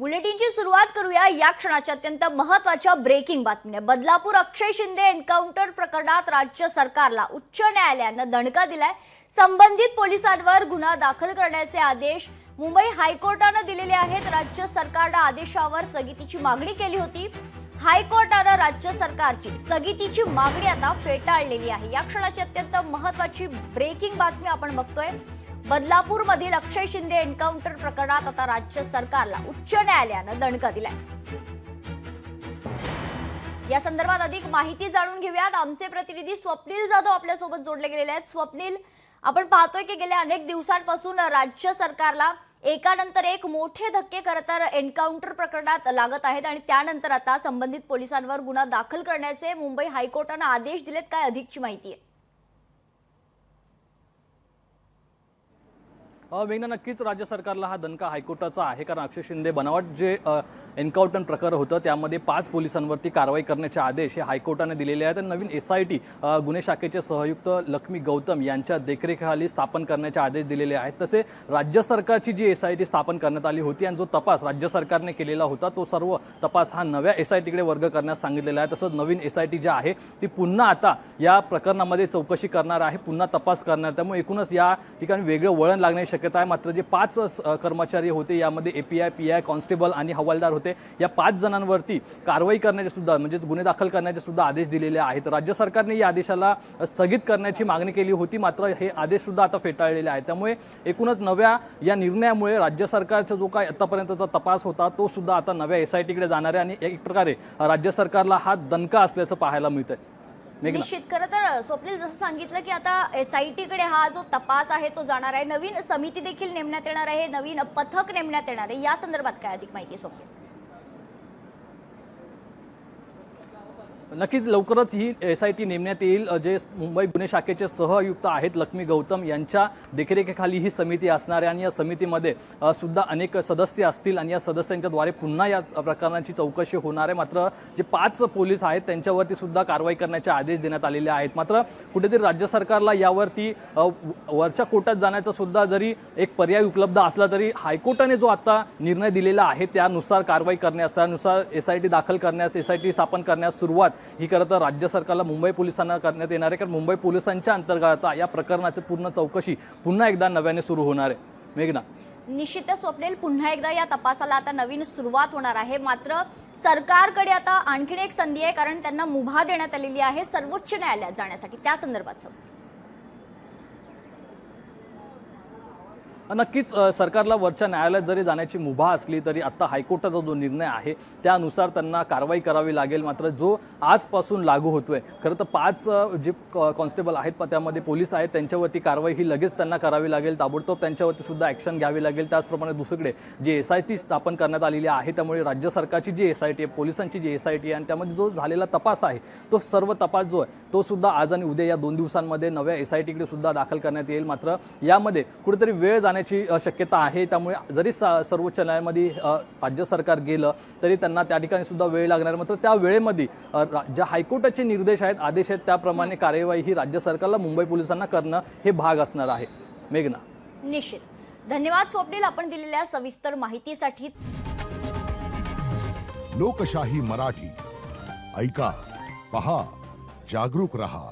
बुलेटिनची सुरुवात करूया या क्षणाच्या अत्यंत महत्त्वाच्या ब्रेकिंग बातमीने। बदलापूर अक्षय शिंदे एन्काउंटर प्रकरणात राज्य सरकारला उच्च न्यायालयाने दणका दिलाय। संबंधित पोलिसांवर गुन्हा दाखल करण्याचे आदेश मुंबई हायकोर्टाने दिलेले आहेत। राज्य सरकारने आदेशावर स्थगितीची मागणी केली होती। हायकोर्टाने राज्य सरकारची स्थगितीची मागणी आता फेटाळलेली आहे। या क्षणाची अत्यंत महत्त्वाची ब्रेकिंग बातमी आपण बघतोय। बदलापूर मधील अक्षय शिंदे एन्काउंटर प्रकरणात आता राज्य सरकारला उच्च न्यायालयाने दणका दिलाय। या संदर्भात अधिक माहिती जाणून घेऊयात। आमचे प्रतिनिधी स्वप्नील जाधव आपल्या सोबत जोडले गेलेले आहेत। स्वप्नील, आपण पाहतोय की गेल्या अनेक दिवसांपासून राज्य सरकारला एकानंतर एक मोठे धक्के खरतर एन्काउंटर प्रकरणात लागत आहेत आणि त्यानंतर आता संबंधित पोलिसांवर गुन्हा दाखल करण्याचे मुंबई हायकोर्टाने आदेश दिलेत। काय अधिकची माहिती आहे? मेघना, नक्कीच राज्य सरकारला हा दणका हायकोर्टाचा आहे, कारण अक्षय शिंदे बनावट जे एन्काउंटर प्रकरण होतं त्यामध्ये 5 पोलिसांवरती कारवाई करण्याचे आदेश हे हायकोर्टाने दिलेले आहेत। नवीन SIT गुन्हे शाखेचे सहआयुक्त लक्ष्मी गौतम यांच्या देखरेखीखाली स्थापन करण्याचे आदेश दिलेले आहेत। तसे राज्य सरकारची जी SIT स्थापन करण्यात आली होती आणि जो तपास राज्य सरकारने केलेला होता तो सर्व तपास हा नव्या SIT कडे वर्ग करण्यास सांगितलेला आहे। तसंच नवीन SIT जी आहे ती पुन्हा आता या प्रकरणामध्ये चौकशी करणार आहे, पुन्हा तपास करणार। त्यामुळे एकूणच या ठिकाणी वेगळं वळण लागण्याची शक्यता आहे। मात्र जे 5 कर्मचारी होते यामध्ये API, PI, कॉन्स्टेबल आणि हवालदार होते, या 5 जणांवरती कारवाई करण्याचे सुद्धा म्हणजेच गुन्हे दाखल करण्याचे सुद्धा आदेश दिलेले आहेत। राज्य सरकारने या आदेशाला स्थगित करण्याची मागणी केली होती, मात्र हे आदेश सुद्धा आता फेटाळलेले आहेत। त्यामुळे एकूणच नव्या या निर्णयामुळे राज्य सरकारचा जो काय आतापर्यंतचा तपास होता तो सुद्धा आता नव्या SIT कडे जाणार आहे आणि एक प्रकारे राज्य सरकारला हा दणका असल्याचं पाहायला मिळतंय। निश्चित, खरं तर स्वप्नील जसं सांगितलं की आता SIT कडे हा जो तपास आहे तो जाणार आहे। नवीन समिती देखील नेमण्यात येणार आहे, नवीन पथक नेमण्यात येणार आहे। या संदर्भात काय अधिक माहिती स्वप्नील? नक्कीच लवकरच ही SIT नेमण्यात येईल। जे मुंबई गुन्हे शाखेचे सहआयुक्त आहेत लक्ष्मी गौतम यांच्या देखरेखीखाली ही समिती असणार आहे आणि या समितीमध्ये सुद्धा अनेक सदस्य असतील आणि या सदस्यांच्या द्वारे पुन्हा या प्रकरणाची चौकशी होणार आहे। मात्र जे 5 पोलीस आहेत त्यांच्यावरती सुद्धा कारवाई करण्याचे आदेश देण्यात आलेले आहेत। मात्र कुठेतरी राज्य सरकारला यावरती वरच्या कोर्टात जाण्याचा सुद्धा जरी एक पर्याय उपलब्ध असला तरी हायकोर्टाने जो आता निर्णय दिलेला आहे त्यानुसार कारवाई करण्यास, त्यानुसार SIT दाखल करण्यास, SIT स्थापन करण्यास सुरुवात ही खरं तर राज्य सरकारला मुंबई पोलिसांना करण्यात येणार आहे। कारण मुंबई पोलिसांच्या अंतर्गत या प्रकरणाची पूर्ण चौकशी पुन्हा एकदा नव्याने सुरू होणार आहे। मेघना, निश्चित स्वप्नील, पुन्हा एकदा या तपासाला आता नवीन सुरुवात होणार आहे। मात्र सरकारकडे आता आणखीन एक संधी आहे, कारण त्यांना मुभा देण्यात आलेली आहे सर्वोच्च न्यायालयात जाण्यासाठी। त्या संदर्भात नक्कीच सरकारला वरच्या न्यायालयात जरी जाण्याची मुभा असली तरी आता हायकोर्टाचा जो निर्णय आहे त्यानुसार त्यांना कारवाई करावी लागेल। मात्र जो आजपासून लागू होतोय, खरं तर 5 जे कॉन्स्टेबल आहेत त्यामध्ये पोलीस आहेत त्यांच्यावरती कारवाई ही लगेच त्यांना करावी लागेल, ताबडतोब त्यांच्यावरती सुद्धा ॲक्शन घ्यावी लागेल। त्याचप्रमाणे दुसरीकडे जे SIT स्थापन करण्यात आलेली आहे त्यामुळे राज्य सरकारची जी SIT आहे, पोलिसांची जी SIT आहे आणि त्यामध्ये जो झालेला तपास आहे तो सर्व तपास जो आहे तो सुद्धा आज आणि उद्या या 2 दिवसांमध्ये नव्या SIT कडे सुद्धा दाखल करण्यात येईल। मात्र यामध्ये कुठेतरी वेळ जाण्याची शक्यता आहे। त्यामुळे जरी सर्वोच्च न्यायालयामध्ये राज्य सरकार गेलं तरी त्यांना त्या ठिकाणी सुद्धा वेळ लागणार। मात्र त्या वेळेमध्ये ज्या हायकोर्टाचे निर्देश आहेत, आदेश आहेत त्याप्रमाणे कार्यवाही ही राज्य सरकारला मुंबई पोलिसांना करणं हे भाग असणार आहे। मेघना, निश्चित धन्यवाद स्वप्नील आपण दिलेल्या सविस्तर माहितीसाठी। लोकशाही मराठी ऐका, पहा, जागरूक रहा।